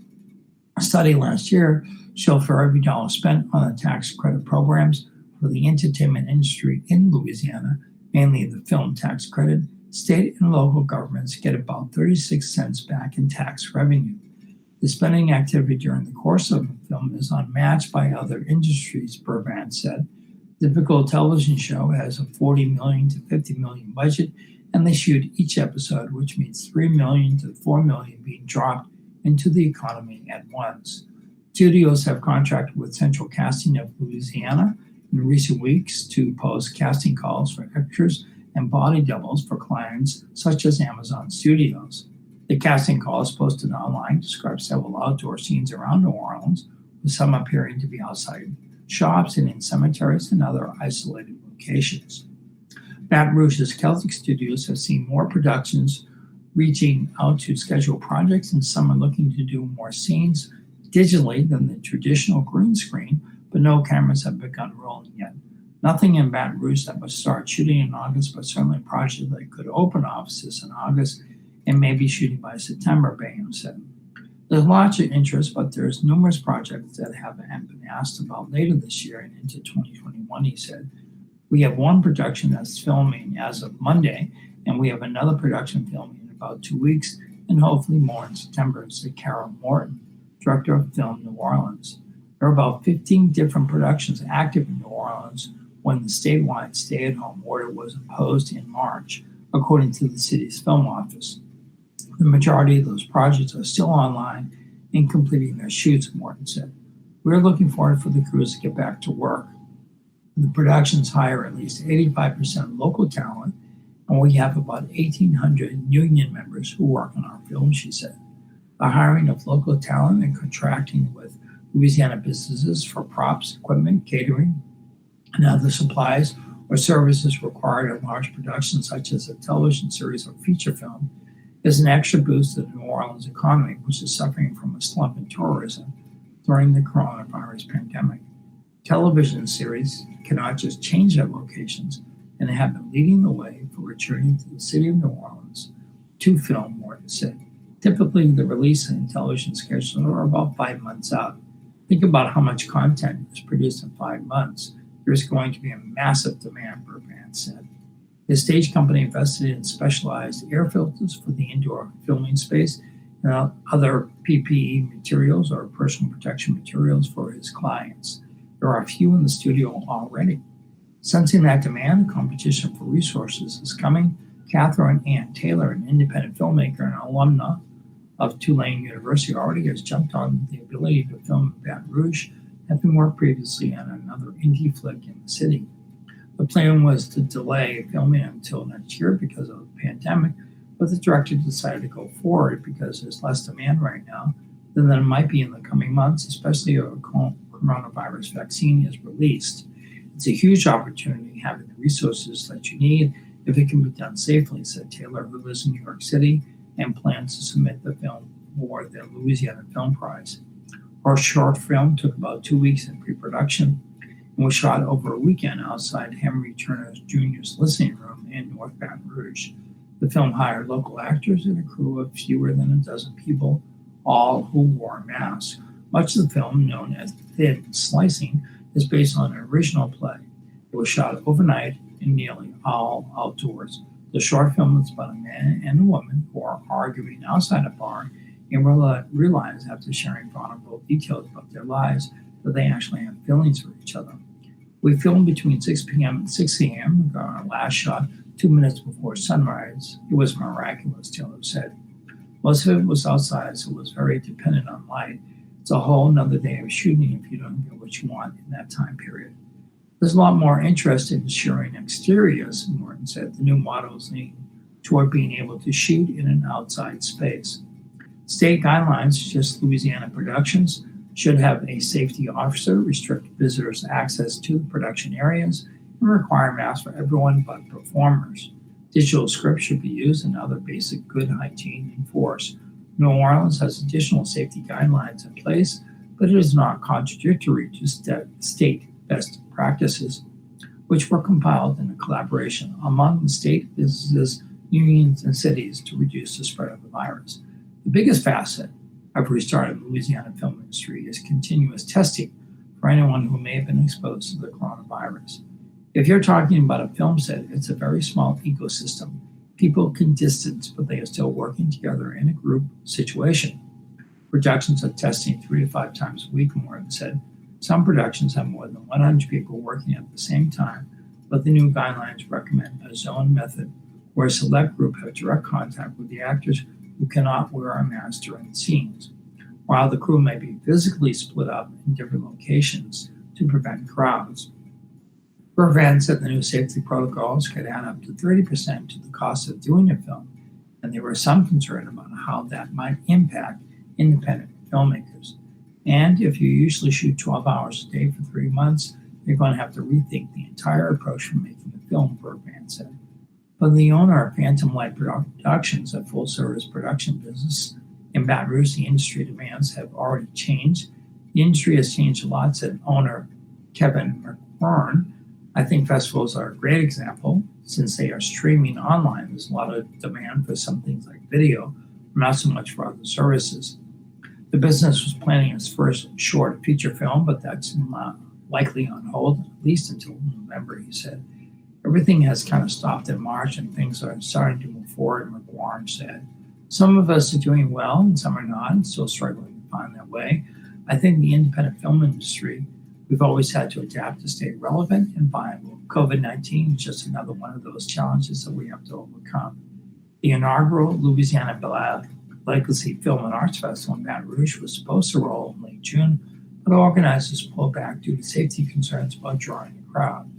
A study last year showed for every dollar spent on the tax credit programs for the entertainment industry in Louisiana, mainly the film tax credit, state and local governments get about 36 cents back in tax revenue. The spending activity during the course of a film is unmatched by other industries, Burvant said. The typical television show has a $40 million to $50 million budget, and they shoot each episode, which means $3 million to $4 million being dropped into the economy at once. Studios have contracted with Central Casting of Louisiana in recent weeks to post casting calls for extras and body doubles for clients such as Amazon Studios. The casting calls posted online describe several outdoor scenes around New Orleans, with some appearing to be outside shops and in cemeteries and other isolated locations. Baton Rouge's Celtic Studios have seen more productions reaching out to schedule projects, and some are looking to do more scenes digitally than the traditional green screen, but no cameras have begun rolling yet. Nothing in Baton Rouge that would start shooting in August, but certainly a project that could open offices in August and maybe shooting by September, Baham said. There's lots of interest, but there's numerous projects that haven't been asked about later this year and into 2021, he said. We have one production that's filming as of Monday, and we have another production filming in about 2 weeks, and hopefully more in September, said Carol Morton, Director of Film New Orleans. There are about 15 different productions active in New Orleans when the statewide stay-at-home order was imposed in March, according to the city's film office. The majority of those projects are still online and completing their shoots, Morton said. We're looking forward for the crews to get back to work. The productions hire at least 85% local talent, and we have about 1,800 union members who work on our film, she said. The hiring of local talent and contracting with Louisiana businesses for props, equipment, catering, and other supplies or services required in large productions such as a television series or feature film is an extra boost to the New Orleans economy, which is suffering from a slump in tourism during the coronavirus pandemic. Television series cannot just change their locations, and they have been leading the way for returning to the city of New Orleans to film, Morton said. Typically, the release and television schedules are about 5 months out. Think about how much content is produced in 5 months. There's going to be a massive demand, Burbank said. The stage company invested in specialized air filters for the indoor filming space and other PPE materials or personal protection materials for his clients. There are a few in the studio already. Sensing that demand, competition for resources is coming. Catherine Ann Taylor, an independent filmmaker and alumna of Tulane University, already has jumped on the ability to film in Baton Rouge, having worked previously on another indie flick in the city. The plan was to delay filming until next year because of the pandemic, but the director decided to go forward because there's less demand right now than there might be in the coming months, especially if a coronavirus vaccine is released. It's a huge opportunity having the resources that you need if it can be done safely, said Taylor, who lives in New York City and plans to submit the film for the Louisiana Film Prize. Our short film took about 2 weeks in pre-production and was shot over a weekend outside Henry Turner Jr.'s listening room in North Baton Rouge. The film hired local actors and a crew of fewer than a dozen people, all who wore masks. Much of the film, known as Thin Slicing, is based on an original play. It was shot overnight and nearly all outdoors. The short film is about a man and a woman who are arguing outside a bar and realize after sharing vulnerable details about their lives that they actually have feelings for each other. We filmed between 6 p.m. and 6 a.m. We got our last shot 2 minutes before sunrise. It was miraculous, Taylor said. Most of it was outside, so it was very dependent on light. It's a whole nother day of shooting if you don't get what you want in that time period. There's a lot more interest in ensuring exteriors, Morton said. The new model is leaning toward being able to shoot in an outside space. State guidelines suggest Louisiana productions should have a safety officer, restrict visitors' access to the production areas, and require masks for everyone but performers. Digital scripts should be used and other basic good hygiene enforced. New Orleans has additional safety guidelines in place, but it is not contradictory to state best practices, which were compiled in a collaboration among the state, businesses, unions, and cities to reduce the spread of the virus. The biggest facet of restarting the Louisiana film industry is continuous testing for anyone who may have been exposed to the coronavirus. If you're talking about a film set, it's a very small ecosystem. People can distance, but they are still working together in a group situation. Productions are testing 3 to 5 times a week, Morton said. Some productions have more than 100 people working at the same time, but the new guidelines recommend a zone method where a select group have direct contact with the actors who cannot wear a mask during the scenes, while the crew may be physically split up in different locations to prevent crowds. Burvan said the new safety protocols could add up to 30% to the cost of doing a film, and there was some concern about how that might impact independent filmmakers. And if you usually shoot 12 hours a day for 3 months, you're going to have to rethink the entire approach for making a film, Burvan said. But the owner of Phantom Light Productions, a full-service production business in Baton Rouge, the industry demands have already changed. The industry has changed a lot, said owner Kevin McBurn. I think festivals are a great example. Since they are streaming online, there's a lot of demand for some things like video, not so much for other services. The business was planning its first short feature film, but that's not likely on hold, at least until November, he said. Everything has kind of stopped in March and things are starting to move forward, McWarren said. Some of us are doing well and some are not and still struggling to find their way. I think the independent film industry, we've always had to adapt to stay relevant and viable. COVID-19 is just another one of those challenges that we have to overcome. The inaugural Louisiana Bilat Legacy Film and Arts Festival in Baton Rouge was supposed to roll in late June, but organizers pulled back due to safety concerns about drawing a crowd.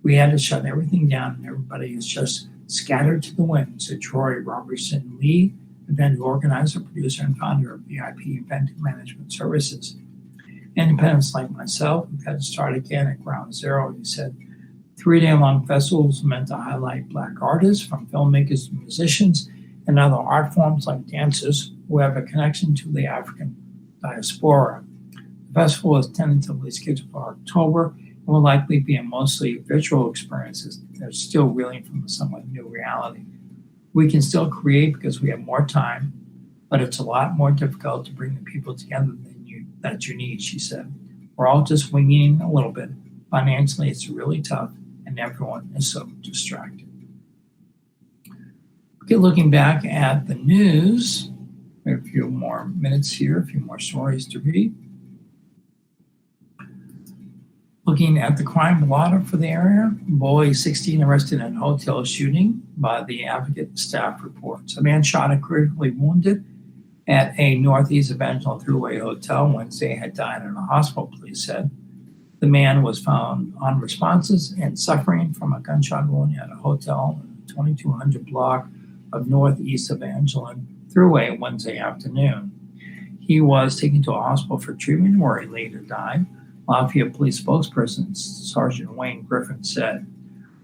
We had to shut everything down and everybody is just scattered to the wind, said Troy Robertson Lee, event organizer, producer, and founder of VIP Event Management Services. Independents like myself, we've had to start again at ground zero, he said. 3-day-long festivals meant to highlight Black artists, from filmmakers to musicians, and other art forms like dancers who have a connection to the African diaspora. The festival is tentatively scheduled for October and will likely be a mostly virtual experience as they're still reeling from a somewhat new reality. We can still create because we have more time, but it's a lot more difficult to bring the people together that you need, she said. We're all just winging a little bit. Financially, it's really tough, and everyone is so distracted. Okay, looking back at the news, we have a few more minutes here, a few more stories to read. Looking at the crime blotter for the area, boy 16 arrested in a hotel shooting by the Advocate staff reports. A man shot and critically wounded at a Northeast Evangeline Thruway hotel Wednesday had died in a hospital, police said. The man was found unresponsive and suffering from a gunshot wound at a hotel in the 2200 block of Northeast Evangeline Thruway Wednesday afternoon. He was taken to a hospital for treatment where he later died. Lafayette police spokesperson Sergeant Wayne Griffin said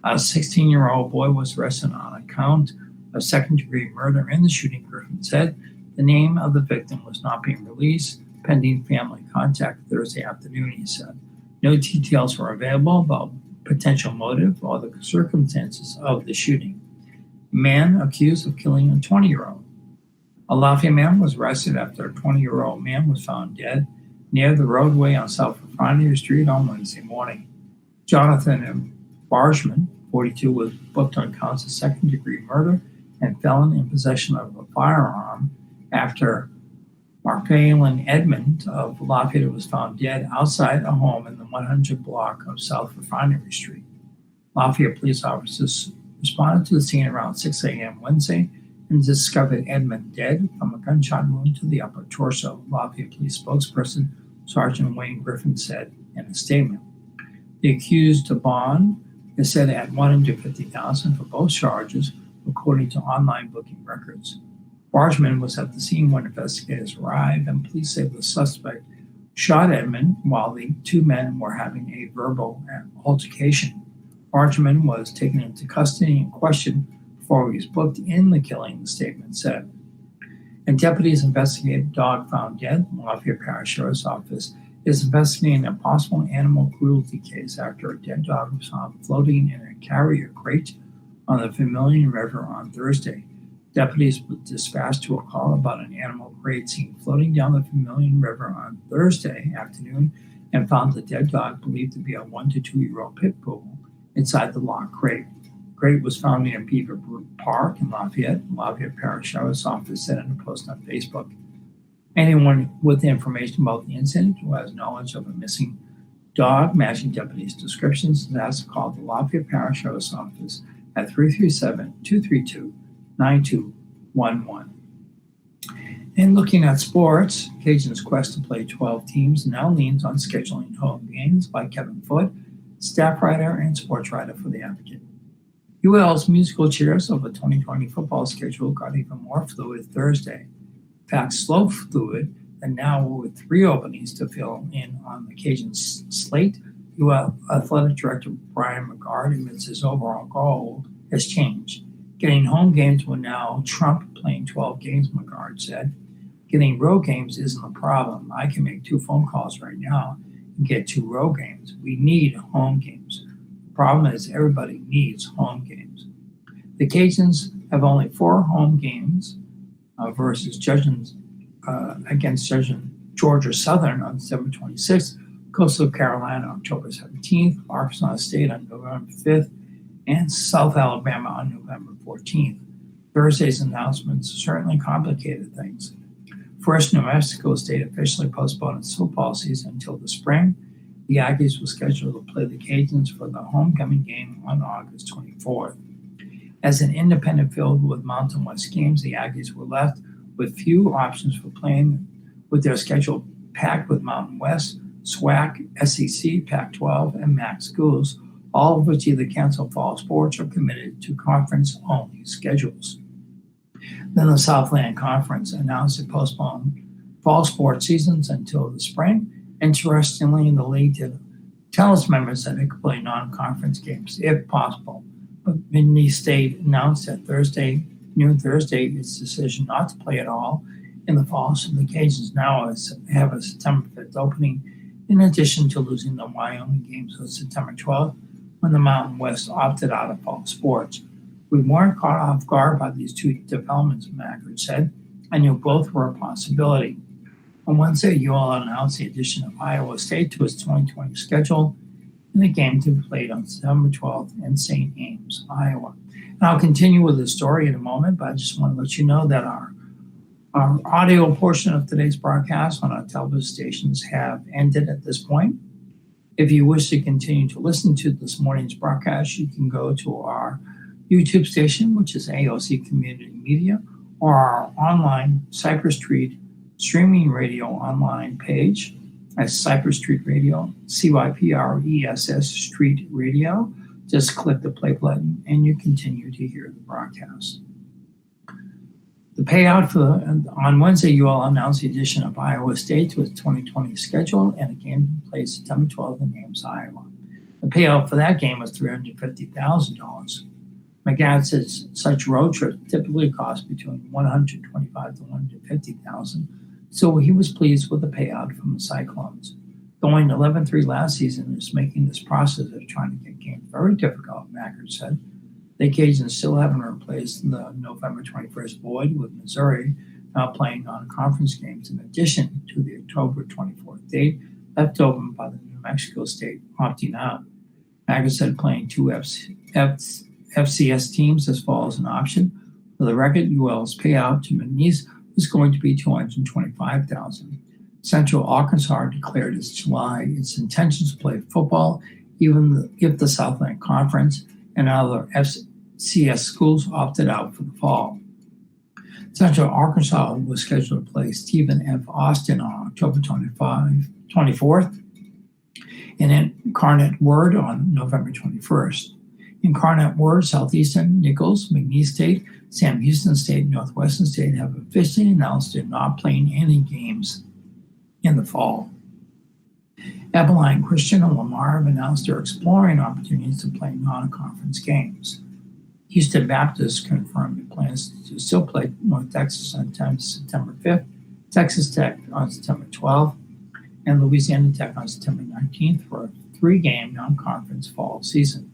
a 16-year-old boy was arrested on account of second-degree murder in the shooting, Griffin said. The name of the victim was not being released pending family contact Thursday afternoon, he said. No details were available about potential motive or the circumstances of the shooting. Man accused of killing a 20-year-old. A Lafayette man was arrested after a 20-year-old man was found dead near the roadway on South Refinery Street on Wednesday morning. Jonathan Bargeman, 42, was booked on counts of second-degree murder and felon in possession of a firearm after Markaylin Edmond of Lafayette was found dead outside a home in the 100 block of South Refinery Street. Lafayette police officers responded to the scene around 6 a.m. Wednesday and discovered Edmond dead from a gunshot wound to the upper torso, Lafayette police spokesperson Sergeant Wayne Griffin said in a statement. The accused bond is set at $150,000 for both charges, according to online booking records. Bargeman was at the scene when investigators arrived, and police say the suspect shot Edmond while the two men were having a verbal altercation. Bargeman was taken into custody and questioned before he was booked in the killing, the statement said. And deputies investigated a dog found dead. The Lafayette Parish Sheriff's Office is investigating a possible animal cruelty case after a dead dog was found floating in a carrier crate on the Vermilion River on Thursday. Deputies were dispatched to a call about an animal crate seen floating down the Vermilion River on Thursday afternoon and found the dead dog believed to be a 1 to 2-year-old pit bull inside the locked crate. The crate was found near Beaver Brook Park in Lafayette. The Lafayette Parish Sheriff's Office said in a post on Facebook. Anyone with information about the incident who has knowledge of a missing dog matching deputies' descriptions has to call the Lafayette Parish Sheriff's Office at 337-232-9211. And looking at sports, Cajuns' quest to play 12 teams now leans on scheduling home games by Kevin Foote, staff writer and sports writer for The Advocate. UL's musical chairs of the 2020 football schedule got even more fluid Thursday. In fact, so fluid that now with 3 openings to fill in on the Cajuns' slate, UL Athletic Director Brian McGard admits his overall goal has changed. Getting home games will now trump playing 12 games, McGard said. Getting road games isn't a problem. I can make 2 phone calls right now and get 2 road games. We need home games. The problem is everybody needs home games. The Cajuns have only 4 home games versus against Georgia Southern on December 26th, Coastal Carolina on October 17th, Arkansas State on November 5th, and South Alabama on November 14th. Thursday's announcements certainly complicated things. First, New Mexico State officially postponed its football season until the spring. The Aggies were scheduled to play the Cajuns for the homecoming game on August 24th. As an independent filled with Mountain West games, the Aggies were left with few options for playing, with their schedule packed with Mountain West, SWAC, SEC, Pac-12, and MAC schools, all of which either cancel fall sports or committed to conference-only schedules. Then the Southland Conference announced it postponed fall sports seasons until the spring. Interestingly, the league did tell its members that they could play non-conference games if possible. But McNeese State announced that noon Thursday, its decision not to play at all in the fall. So the Cajuns now have a September 5th opening, in addition to losing the Wyoming games on September 12th, when the Mountain West opted out of fall sports. We weren't caught off guard by these two developments, Mackert said. I knew both were a possibility. On Wednesday, UL announced the addition of Iowa State to its 2020 schedule, and the game to be played on September 12th in St. Ames, Iowa. And I'll continue with the story in a moment, but I just want to let you know that our audio portion of today's broadcast on our television stations have ended at this point. If you wish to continue to listen to this morning's broadcast, you can go to our YouTube station, which is AOC Community Media, or our online Cypress Street streaming radio online page as Cypress Street Radio, CYPRESS Street Radio. Just click the play button and you continue to hear the broadcast. The payout on Wednesday, UL announced the addition of Iowa State to its 2020 schedule, and a game played September 12th in Ames, Iowa. The payout for that game was $350,000. McGatt says such road trips typically cost between $125,000 to $150,000, so he was pleased with the payout from the Cyclones. Going 11-3 last season is making this process of trying to get games very difficult, Mackert said. The Cajuns still haven't replaced the November 21st void, with Missouri now playing non-conference games in addition to the October 24th date left open by the New Mexico State opting out. Mackert said playing two FCS teams this fall is an option. For the record, UL's payout to McNeese was going to be $225,000. Central Arkansas declared its intentions to play football, even if the Southland Conference and other FCS schools opted out for the fall. Central Arkansas was scheduled to play Stephen F. Austin on October 24th, and Incarnate Word on November 21st. Incarnate Word, Southeastern, Nichols, McNeese State, Sam Houston State, and Northwestern State have officially announced they're not playing any games in the fall. Abilene Christian and Lamar have announced they're exploring opportunities to play non-conference games. Houston Baptist confirmed it plans to still play North Texas on September 5th, Texas Tech on September 12th, and Louisiana Tech on September 19th for a 3-game non-conference fall season.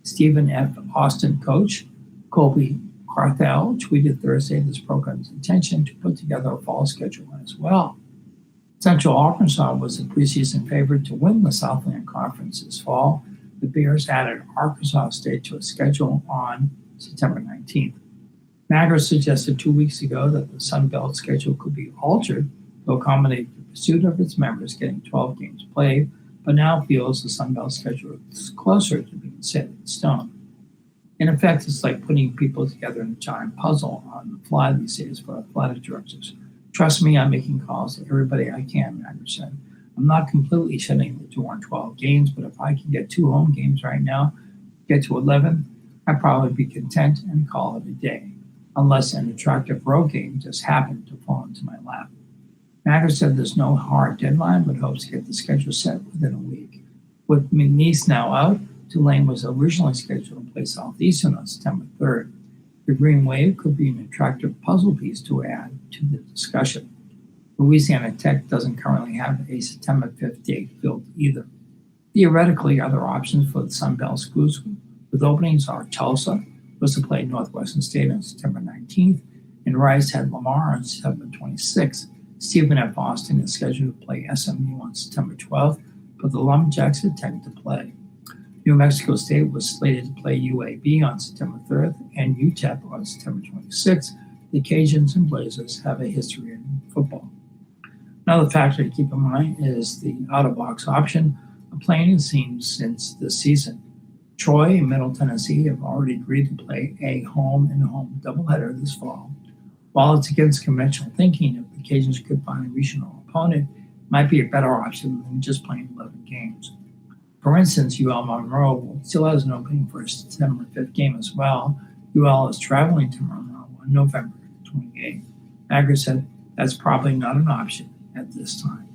Stephen F. Austin coach Colby Carthel tweeted Thursday this program's intention to put together a fall schedule as well. Central Arkansas was the preseason favorite to win the Southland Conference this fall. The Bears added Arkansas State to its schedule on September 19th. Maggers suggested 2 weeks ago that the Sun Belt schedule could be altered to accommodate the pursuit of its members getting 12 games played, but now feels the Sun Belt schedule is closer to being set in stone. In effect, it's like putting people together in a giant puzzle on the fly these days for athletic directors. Trust me, I'm making calls to everybody I can, Maggers said. I'm not completely shutting the door on 12 games, but if I can get 2 home games right now, get to 11, I'd probably be content and call it a day, unless an attractive road game just happened to fall into my lap. Maggers said there's no hard deadline, but hopes to get the schedule set within a week. With McNeese now out, Tulane was originally scheduled to play Southeastern on September 3rd. The Green Wave could be an attractive puzzle piece to add to the discussion. Louisiana Tech doesn't currently have a September 5th date filled either. Theoretically, other options for the Sun Belt schools with openings are Tulsa was to play Northwestern State on September 19th, and Rice had Lamar on September 26th. Stephen F. Austin is scheduled to play SMU on September 12th, but the Lumberjacks intend to play. New Mexico State was slated to play UAB on September 3rd and UTEP on September 26th. The Cajuns and Blazers have a history in football. Another factor to keep in mind is the out-of-box option of playing teams since this season. Troy and Middle Tennessee have already agreed to play a home-and-home doubleheader this fall. While it's against conventional thinking, if the Cajuns could find a regional opponent, it might be a better option than just playing 11 games. For instance, UL Monroe still has an opening for a September 5th game as well. UL is traveling to Monroe on November 28th. Agger said that's probably not an option at this time.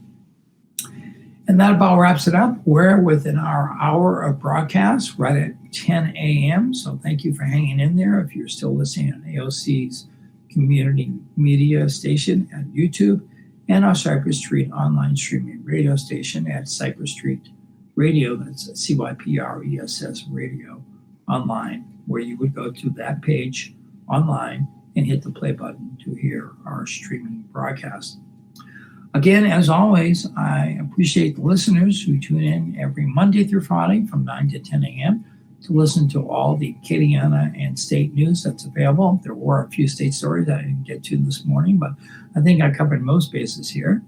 And that about wraps it up. We're within our hour of broadcast right at 10 a.m. So thank you for hanging in there. If you're still listening on AOC's Community Media station at YouTube and our Cypress Street online streaming radio station at Cypress Street Radio, that's CYPRESS Radio online, where you would go to that page online and hit the play button to hear our streaming broadcast. Again, as always, I appreciate the listeners who tune in every Monday through Friday from 9 to 10 a.m. to listen to all the Acadiana and state news that's available. There were a few state stories that I didn't get to this morning, but I think I covered most bases here.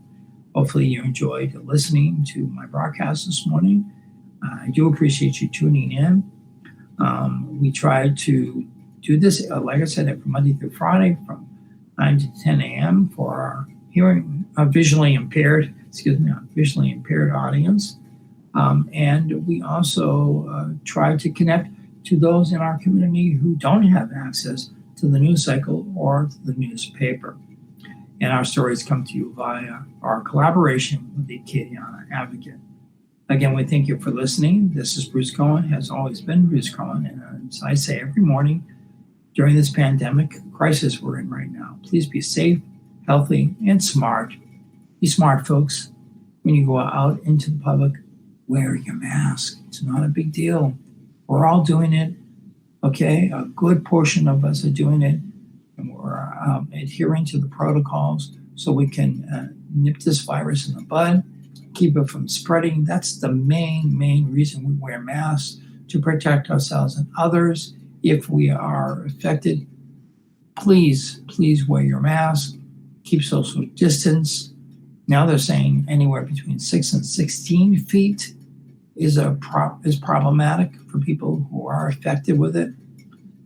Hopefully you enjoyed listening to my broadcast this morning. I do appreciate you tuning in. We try to do this, like I said, every Monday through Friday from 9 to 10 a.m. for our visually impaired audience. And we also try to connect to those in our community who don't have access to the news cycle or the newspaper. And our stories come to you via our collaboration with the Acadiana Advocate. Again, we thank you for listening. This is Bruce Cohen, has always been Bruce Cohen. And as I say every morning during this pandemic crisis we're in right now, please be safe, healthy, and smart. Be smart, folks. When you go out into the public, wear your mask. It's not a big deal. We're all doing it, okay? A good portion of us are doing it, and we're adhering to the protocols so we can nip this virus in the bud, keep it from spreading. That's the main reason we wear masks, to protect ourselves and others. If we are affected, please wear your mask. Keep social distance. Now they're saying anywhere between 6 and 16 feet is problematic for people who are affected with it.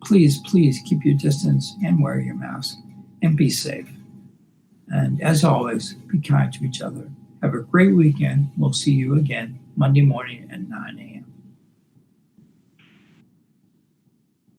Please keep your distance and wear your mask and be safe. And as always, be kind to each other. Have a great weekend. We'll see you again Monday morning at 9 a.m.